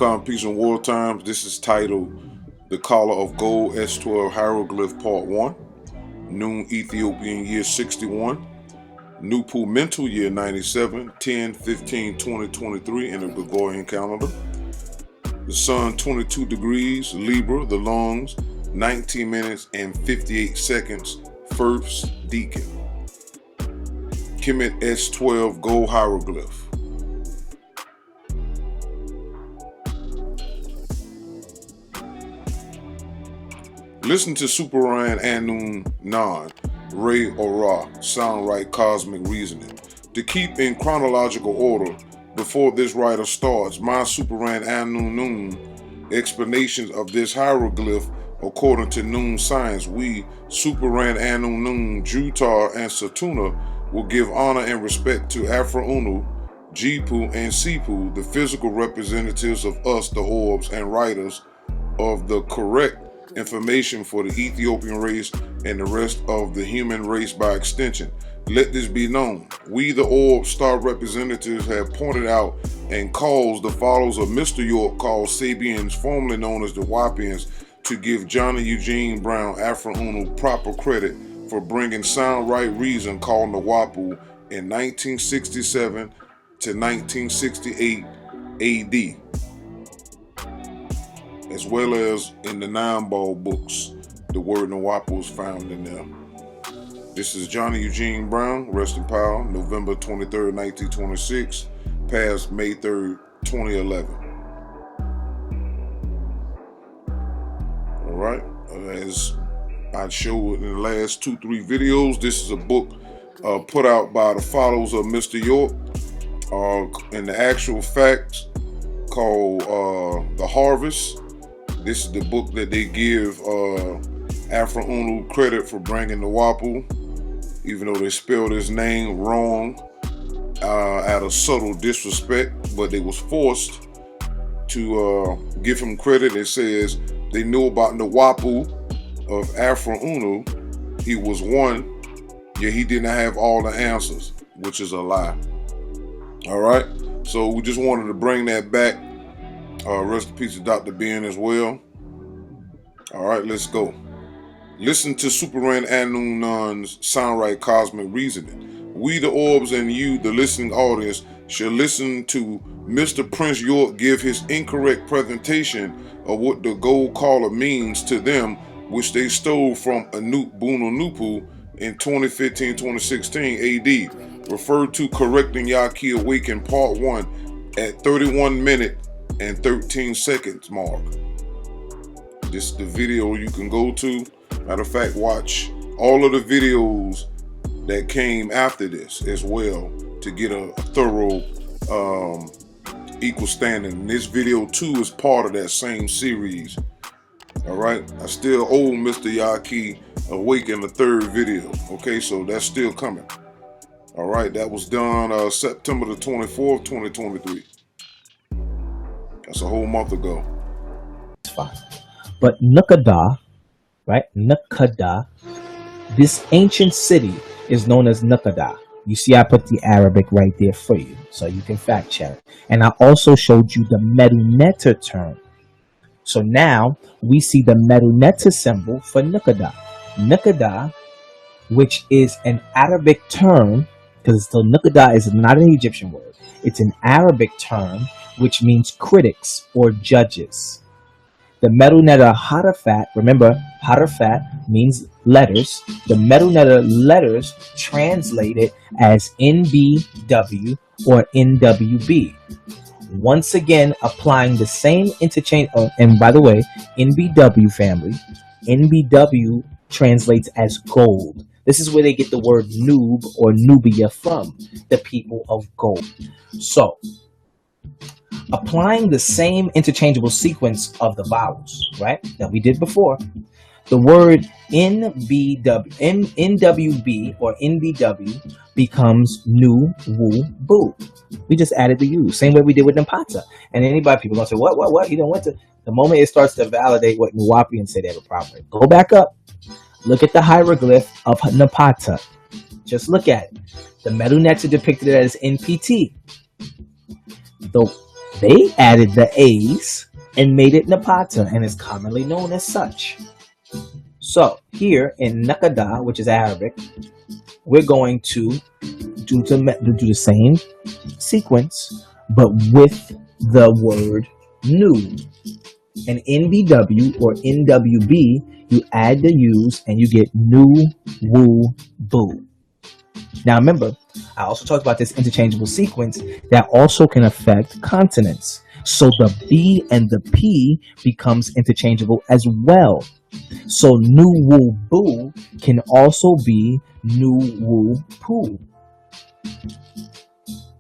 Uncommon Peace in War Times. This is titled The Collar of Gold S12 Hieroglyph Part 1. Noon Ethiopian year 61. Nebu mental year 97, 10/15/2023 in the Gregorian calendar. The sun 22 degrees, Libra, the lungs 19 minutes and 58 seconds, first deacon. Kemet S12 gold hieroglyph. Listen to Superran Anun Nan, Re or Ra, sound right cosmic reasoning. To keep in chronological order, before this writer starts, my Superran Anun Nun explanations of this hieroglyph according to Nun science, we, Superran Anun Nun, Jutar, and Satuna, will give honor and respect to Afra-Unu, Jipu, and Sipu, the physical representatives of us, the orbs, and writers of the correct information for the Ethiopian race and the rest of the human race by extension. Let this be known. We, the orb star representatives, have pointed out and caused the followers of Mr. York, called Sabians, formerly known as the Wapians, to give Johnny Eugene Brown, Afra-Unu, proper credit for bringing sound right reason called Nawapu in 1967 to 1968 AD. As well as in the Nine Ball books, the word Nawapu is found in there. This is Johnny Eugene Brown, rest in power, November 23rd, 1926, past May 3rd, 2011. All right, as I showed in the last 2-3 videos, this is a book put out by the followers of Mr. York, and the actual facts called The Harvest. This is the book that they give Afra-Unu credit for bringing Nawapu, even though they spelled his name wrong out of subtle disrespect, but they was forced to give him credit. It says they knew about Nawapu of Afra-Unu. He was one, yet he didn't have all the answers, which is a lie. All right, so we just wanted to bring that back. Rest in peace to Dr. Ben as well. All right, let's go. Listen to Superran Anun Nan's sound right cosmic reasoning. We, the orbs, and you, the listening audience, shall listen to Mr. Prince York give his incorrect presentation of what the gold collar means to them, which they stole from Anut Bunu Nupu in 2015-2016 AD, referred to correcting Yaki Awaken Part 1 at 31 minute and 13 seconds mark. This is the video you can go to. Matter of fact, watch all of the videos that came after this as well to get a thorough equal standing. And this video too is part of that same series. All right, I still owe Mr. Yaki Awaken the third video. Okay, so that's still coming. All right, that was done September the 24th, 2023. That's a whole month ago. But Nukkada, right? Nukkada, this ancient city is known as Nukkada. You see, I put the Arabic right there for you, so you can fact check. And I also showed you the Meduneta term. So now we see the Meduneta symbol for Nukkada. Nukkada, which is an Arabic term, because the Nukkada is not an Egyptian word. It's an Arabic term which means critics or judges. The Meduneta Harafat, remember, Harafat means letters. The Meduneta letters translated as NBW or NWB. Once again, applying the same interchange. Oh, and by the way, NBW family, NBW translates as gold. This is where they get the word Nub or Nubia from, the people of gold. So, applying the same interchangeable sequence of the vowels, right, that we did before, the word NWB or NBW becomes Nu Wu Bu. We just added the U, same way we did with Napata. And people gonna say, what? You don't want to. The moment it starts to validate what Nuwapians say, they have a problem with. Go back up, look at the hieroglyph of Napata. Just look at it. The Meduneta depicted as NPT. They added the A's and made it Napata and is commonly known as such. So here in Nakada, which is Arabic, we're going to do the same sequence, but with the word new. And NBW or NWB, you add the U's and you get new, woo, boo. Now remember, I also talked about this interchangeable sequence that also can affect consonants. So the B and the P becomes interchangeable as well. So new woo boo can also be new woo poo.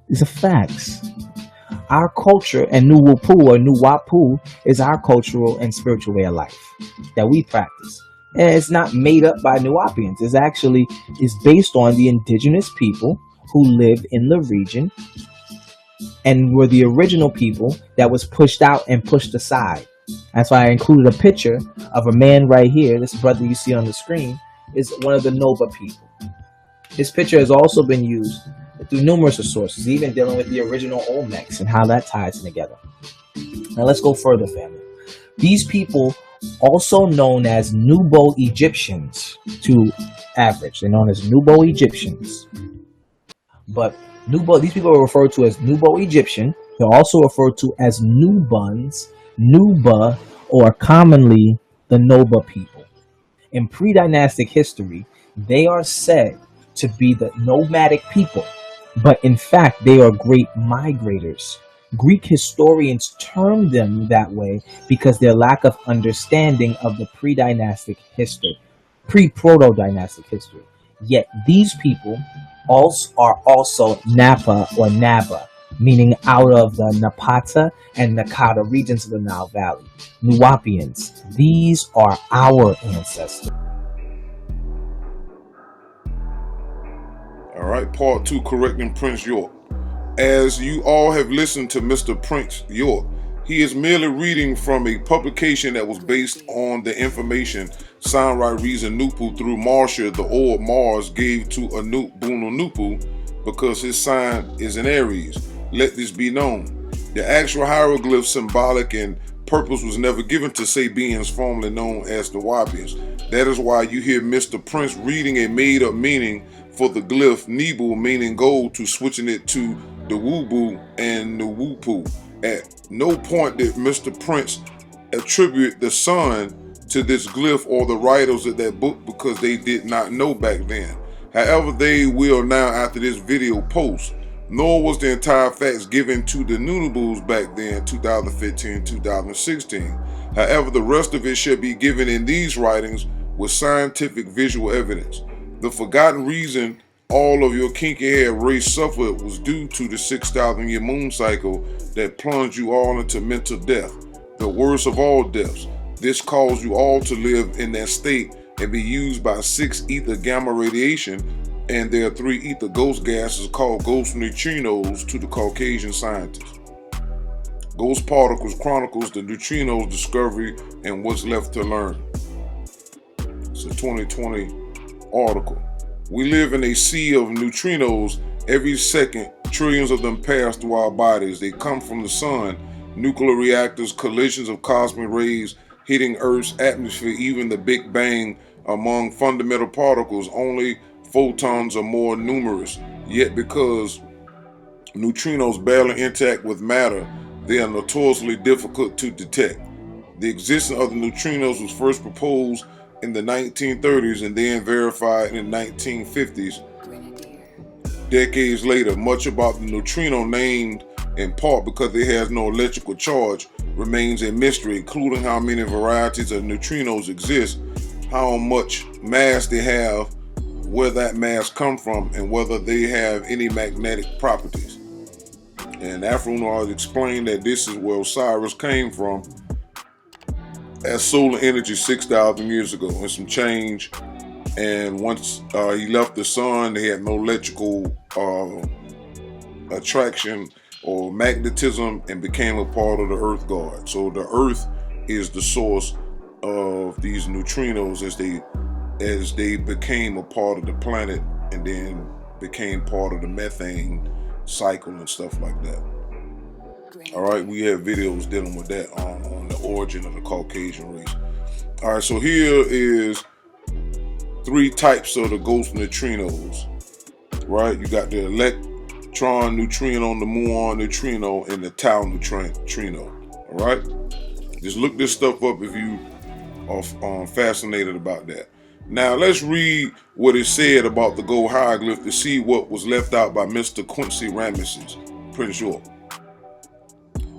These are facts. Our culture and new woo poo or new wapu is our cultural and spiritual way of life that we practice. And it's not made up by Nuwapians. It's actually is based on the indigenous people who live in the region and were the original people that was pushed out and pushed aside. That's why I included a picture of a man right here. This brother you see on the screen is one of the Noba people. His picture has also been used through numerous sources, even dealing with the original Olmecs and how that ties together. Now let's go further, family. These people, also known as Nubo Egyptians to average, they're known as Nubo Egyptians. But these people are referred to as Nubo Egyptian. They're also referred to as Nubans, Nuba, or commonly the Noba people. In pre-dynastic history, they are said to be the nomadic people, but in fact, they are great migrators. Greek historians term them that way because their lack of understanding of the pre-dynastic history, pre-proto-dynastic history. Yet these people are also Napa or Naba, meaning out of the Napata and Nakata regions of the Nile Valley. Nuwapians, these are our ancestors. All right, part 2, correcting Prince York. As you all have listened to Mr. Prince York, he is merely reading from a publication that was based on the information Sanrai Reason Nupu through Marsha, the orb Mars gave to Anuk Bunu Nupu because his sign is in Aries. Let this be known. The actual hieroglyph, symbolic, and purpose was never given to Sabians formerly known as the Wapians. That is why you hear Mr. Prince reading a made-up meaning for the glyph Nebu, meaning gold, to switching it to the Wubu and the Wupu. At no point did Mr. Prince attribute the sun to this glyph or the writers of that book because they did not know back then. However, they will now after this video post. Nor was the entire facts given to the Nunubus back then, 2015, 2016. However, the rest of it should be given in these writings with scientific visual evidence. The forgotten reason all of your kinky hair race suffered was due to the 6,000-year moon cycle that plunged you all into mental death, the worst of all deaths. This caused you all to live in that state and be used by 6 ether gamma radiation, and there are 3 ether ghost gases called ghost neutrinos to the Caucasian scientists. Ghost Particles chronicles the neutrinos discovery and what's left to learn. It's a 2020 article. We live in a sea of neutrinos. Every second, trillions of them pass through our bodies. They come from the sun, nuclear reactors, collisions of cosmic rays hitting Earth's atmosphere, even the Big Bang. Among fundamental particles, only photons are more numerous. Yet because neutrinos barely interact with matter, they are notoriously difficult to detect. The existence of the neutrinos was first proposed in the 1930s and then verified in the 1950s. Decades later, much about the neutrino, named in part because it has no electrical charge, remains a mystery, including how many varieties of neutrinos exist, how much mass they have, where that mass comes from, and whether they have any magnetic properties. And Afronaut explained that this is where Osiris came from as solar energy 6,000 years ago and some change. And once he left the sun, they had no electrical attraction or magnetism and became a part of the earth guard. So the earth is the source of these neutrinos as they became a part of the planet and then became part of the methane cycle and stuff like that. All right, we have videos dealing with that on the origin of the Caucasian race. All right, so here is 3 types of the ghost neutrinos. Right, you got the electron neutrino, the muon neutrino, and the tau neutrino. All right, just look this stuff up if you are fascinated about that. Now let's read what it said about the gold hieroglyph to see what was left out by Mr. Quincy Ramesses, Prince York.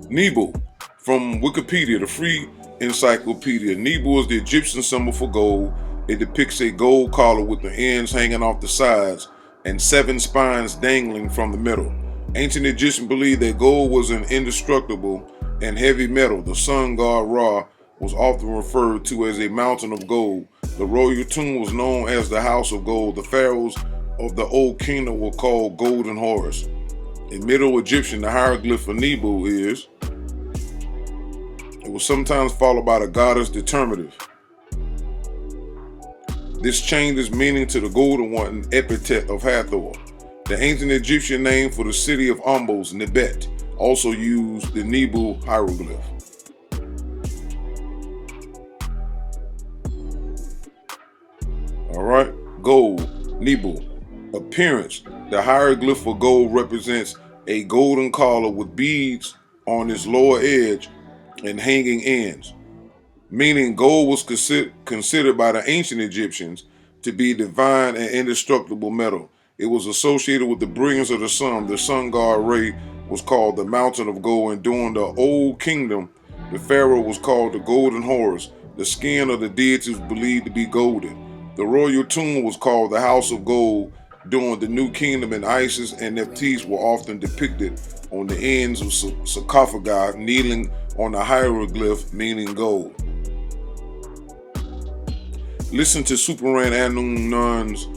Nebu, from Wikipedia, the free encyclopedia. Nebu is the Egyptian symbol for gold. It depicts a gold collar with the ends hanging off the sides and 7 spines dangling from the middle. Ancient Egyptians believed that gold was an indestructible and heavy metal. The sun god Ra was often referred to as a mountain of gold. The royal tomb was known as the house of gold. The pharaohs of the old kingdom were called golden Horus. In Middle Egyptian, the hieroglyph for Nebu is, it was sometimes followed by the goddess determinative. This changed its meaning to the golden one, epithet of Hathor. The ancient Egyptian name for the city of Ombos, Nebet, also used the Nebu hieroglyph. All right, gold, Nebu. Appearance. The hieroglyph for gold represents a golden collar with beads on its lower edge and hanging ends, meaning gold was considered by the ancient Egyptians to be divine and indestructible metal. It was associated with the brilliance of the sun. The sun god Ra was called the mountain of gold, and during the old kingdom, the pharaoh was called the golden Horus. The skin of the deities was believed to be golden. The royal tomb was called the house of gold. During the new kingdom, and Isis and Nephthys were often depicted on the ends of sarcophagus, kneeling on a hieroglyph meaning gold. Listen to Superman Anun's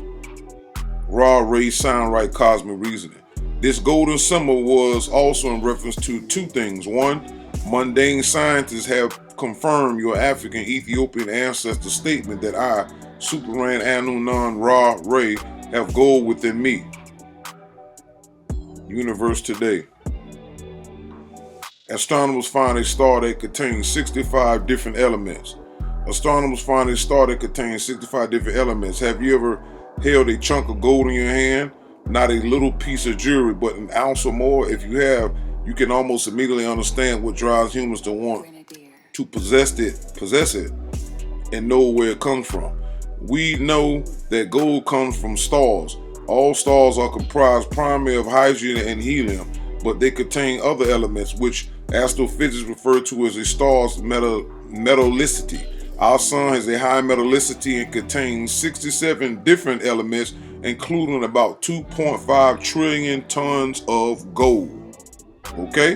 Raw Ray Sound Right Cosmic Reasoning. This golden symbol was also in reference to 2 things. 1, mundane scientists have confirmed your African Ethiopian ancestor statement that I, Superman Anun Ra Ray, have gold within me. Universe Today. Astronomers find a star that contains 65 different elements. Astronomers find a star that contains 65 different elements. Have you ever held a chunk of gold in your hand? Not a little piece of jewelry, but an ounce or more? If you have, you can almost immediately understand what drives humans to want to possess it, and know where it comes from. We know that gold comes from stars. All stars are comprised primarily of hydrogen and helium, but they contain other elements which astrophysics refer to as a star's metallicity. Our sun has a high metallicity and contains 67 different elements, including about 2.5 trillion tons of gold. Okay?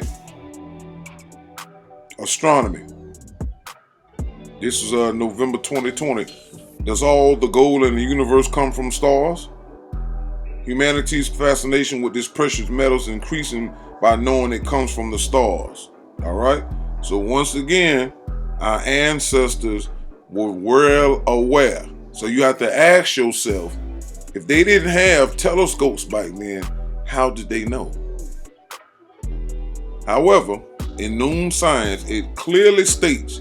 Astronomy. This is November 2020. Does all the gold in the universe come from stars? Humanity's fascination with this precious metal is increasing by knowing it comes from the stars. All right? So once again, our ancestors were well aware. So you have to ask yourself, if they didn't have telescopes back then, how did they know? However, in known science, it clearly states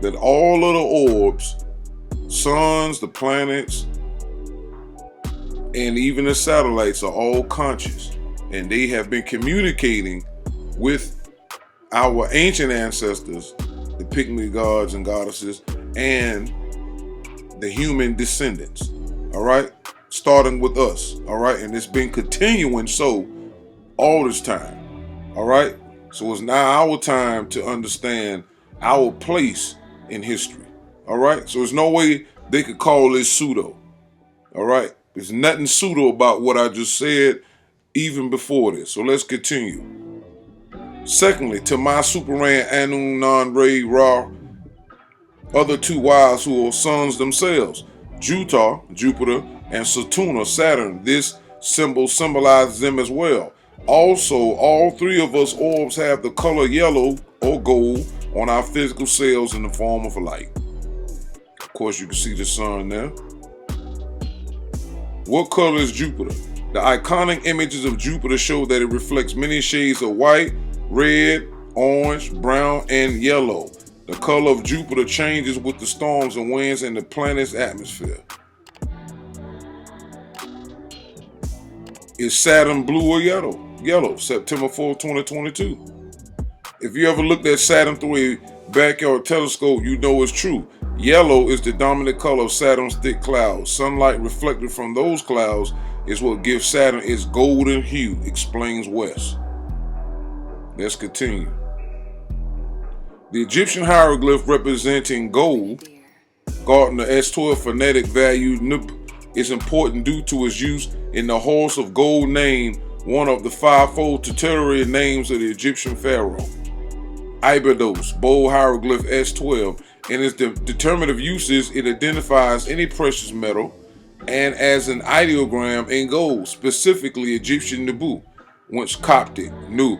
that all of the orbs, suns, the planets, and even the satellites are all conscious, and they have been communicating with our ancient ancestors, the pygmy gods and goddesses, and the human descendants. All right, starting with us. All right, and it's been continuing so all this time. All right, so it's now our time to understand our place in history. All right, so there's no way they could call this pseudo. All right, there's nothing pseudo about what I just said even before this. So let's continue. Secondly, to my Superman Anun Ray Ra, other 2 wives who are sons themselves, Jutar, Jupiter, and Saturn, Saturn. This symbol symbolizes them as well. Also, all 3 of us orbs have the color yellow or gold on our physical cells in the form of light. Of course, you can see the sun there. What color is Jupiter? The iconic images of Jupiter show that it reflects many shades of white, red, orange, brown, and yellow. The color of Jupiter changes with the storms and winds in the planet's atmosphere. Is Saturn blue or yellow? Yellow, September 4, 2022. If you ever looked at Saturn through a backyard telescope, you know it's true. Yellow is the dominant color of Saturn's thick clouds. Sunlight reflected from those clouds is what gives Saturn its golden hue, explains West. Let's continue. The Egyptian hieroglyph representing gold, Gartner S12 phonetic value Nebu, is important due to its use in the Horus of Gold name, one of the fivefold tutelary names of the Egyptian pharaoh. Abydos, bold hieroglyph S12, in its determinative uses, it identifies any precious metal and as an ideogram in gold, specifically Egyptian Nebu, once Coptic, Nub.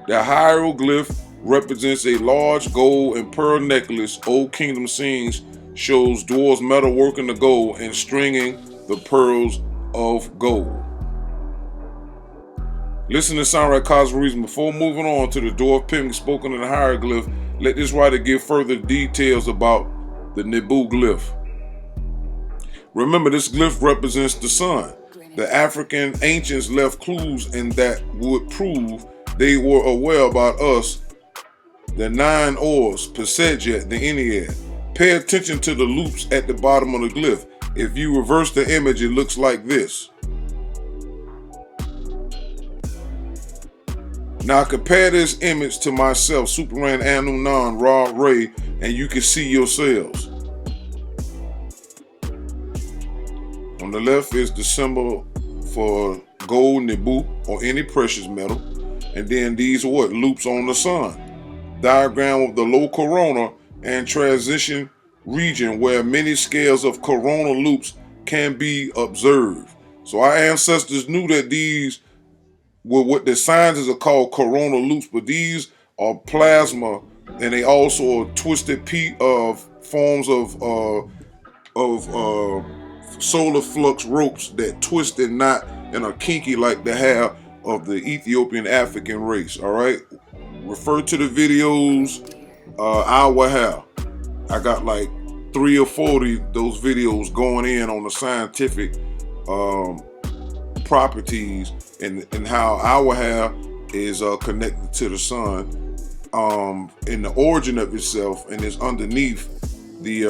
The hieroglyph represents a large gold and pearl necklace. Old Kingdom scenes shows dwarves metalworking the gold and stringing the pearls of gold. Listen to Soundtrack Cosmic Reason. Before moving on to the dwarf pimp spoken in the hieroglyph, let this writer give further details about the Nebu glyph. Remember, this glyph represents the sun. The African ancients left clues and that would prove they were aware about us. The 9 oars, Pasejet, the Ennead. Pay attention to the loops at the bottom of the glyph. If you reverse the image, it looks like this. Now compare this image to myself, Superman Anunan, Ra Ray, and you can see yourselves. On the left is the symbol for gold, Nebu, or any precious metal. And then these are what? Loops on the sun. Diagram of the low corona and transition region where many scales of coronal loops can be observed. So our ancestors knew that these were what the scientists are called coronal loops, but these are plasma, and they also are twisted forms of solar flux ropes that twist and knot and are kinky like the hair of the Ethiopian African race. All right, refer to the videos. Our hair. I got like 3 or 40 those videos going in on the scientific properties and how our hair is connected to the sun in the origin of itself, and is underneath the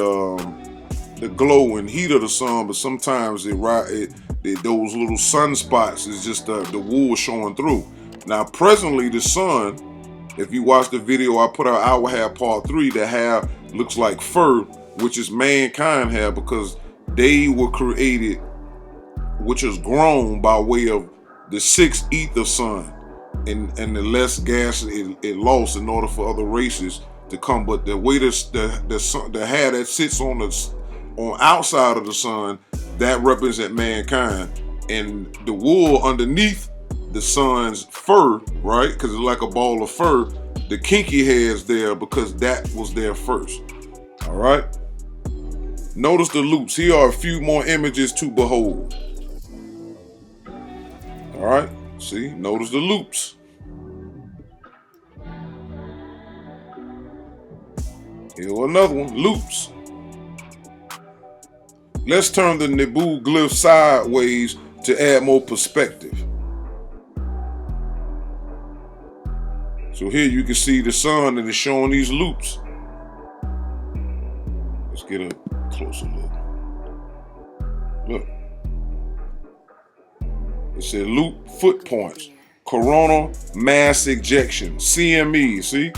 glow and heat of the sun, but sometimes those little sunspots is just the wool showing through. Now presently the sun, if you watch the video I put out, Our Hair Part 3, the hair looks like fur, which is mankind hair, because they were created, which is grown by way of the 6th ether sun, and the less gas it lost in order for other races to come. But the way the hair that sits on outside of the sun, that represent mankind, and the wool underneath the sun's fur, right? Because it's like a ball of fur. The kinky hair is there because that was there first. All right. Notice the loops. Here are a few more images to behold. All right. See, notice the loops. Here another one, loops. Let's turn the Nebu glyph sideways to add more perspective. So here you can see the sun and it's showing these loops. Let's get a closer look. Look. It said loop foot points. Coronal mass ejection, CME, see?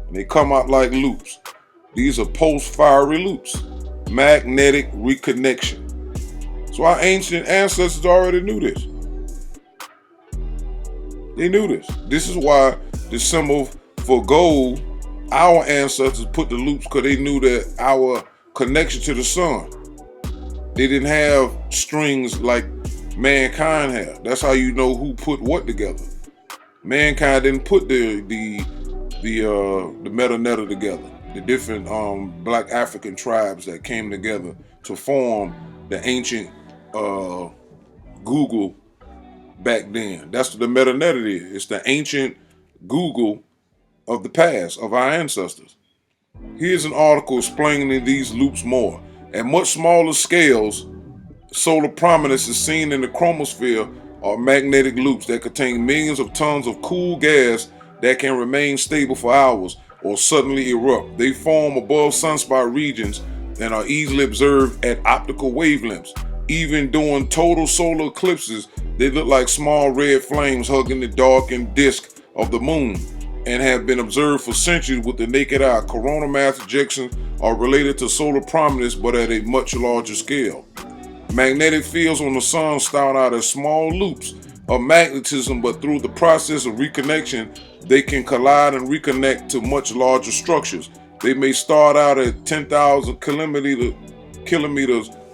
And they come out like loops. These are post-fiery loops. Magnetic reconnection. So our ancient ancestors already knew this. They knew this. This is why the symbol for gold, our ancestors put the loops, because they knew that our connection to the sun. They didn't have strings like mankind had. That's how you know who put what together. Mankind didn't put the metal netta together. The different black African tribes that came together to form the ancient Google back then. That's what the meta netta is. It's the ancient Google of the past, of our ancestors. Here's an article explaining these loops more. At much smaller scales, solar prominence is seen in the chromosphere are magnetic loops that contain millions of tons of cool gas that can remain stable for hours or suddenly erupt. They form above sunspot regions and are easily observed at optical wavelengths. Even during total solar eclipses, they look like small red flames hugging the darkened disk of the moon and have been observed for centuries with the naked eye. Coronal mass ejections are related to solar prominence but at a much larger scale. Magnetic fields on the sun start out as small loops of magnetism, but through the process of reconnection, they can collide and reconnect to much larger structures. They may start out at 10,000 kilometers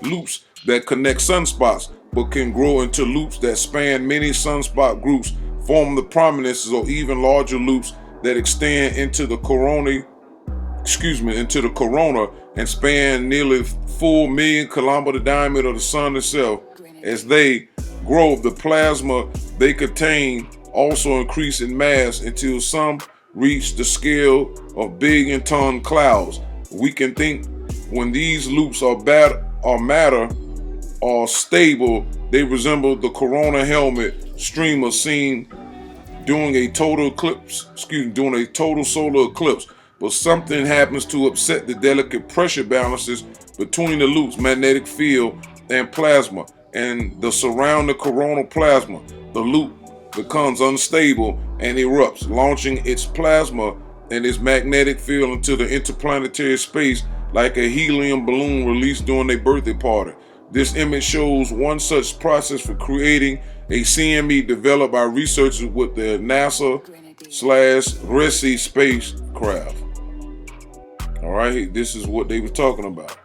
loops that connect sunspots, but can grow into loops that span many sunspot groups, form the prominences or even larger loops that extend into the corona and span nearly full million-kilometer diameter of the sun itself. As they grow, the plasma they contain also increase in mass until some reach the scale of billion-ton clouds. We can think when these loops are matter or stable, they resemble the corona helmet streamer seen during a total solar eclipse. But something happens to upset the delicate pressure balances between the loop's magnetic field and plasma and the surrounding coronal plasma. The loop becomes unstable and erupts, launching its plasma and its magnetic field into the interplanetary space like a helium balloon released during a birthday party. This image shows one such process for creating a CME developed by researchers with the NASA/RESI spacecraft. All right, this is what they were talking about.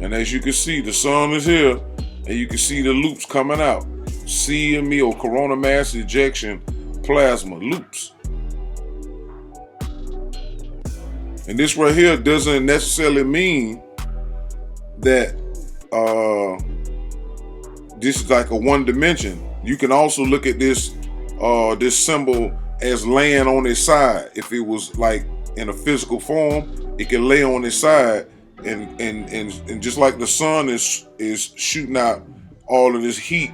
And as you can see, the sun is here, and you can see the loops coming out. CME or coronal mass ejection plasma loops. And this right here doesn't necessarily mean that this is like a one dimension. You can also look at this symbol as laying on its side. If it was like in a physical form, it can lay on its side, and just like the sun is shooting out all of this heat,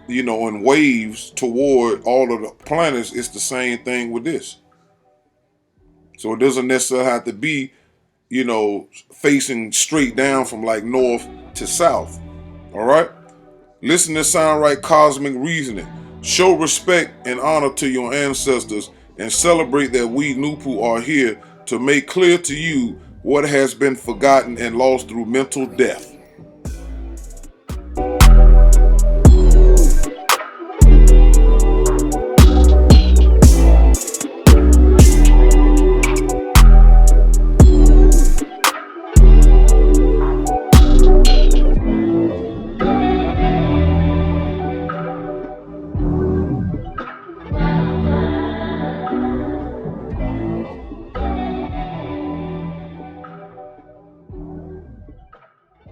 in waves toward all of the planets, it's the same thing with this. So it doesn't necessarily have to be, facing straight down from like north to south. All right? Listen to sound right cosmic reasoning. Show respect and honor to your ancestors and celebrate that we Nebu are here to make clear to you what has been forgotten and lost through mental death.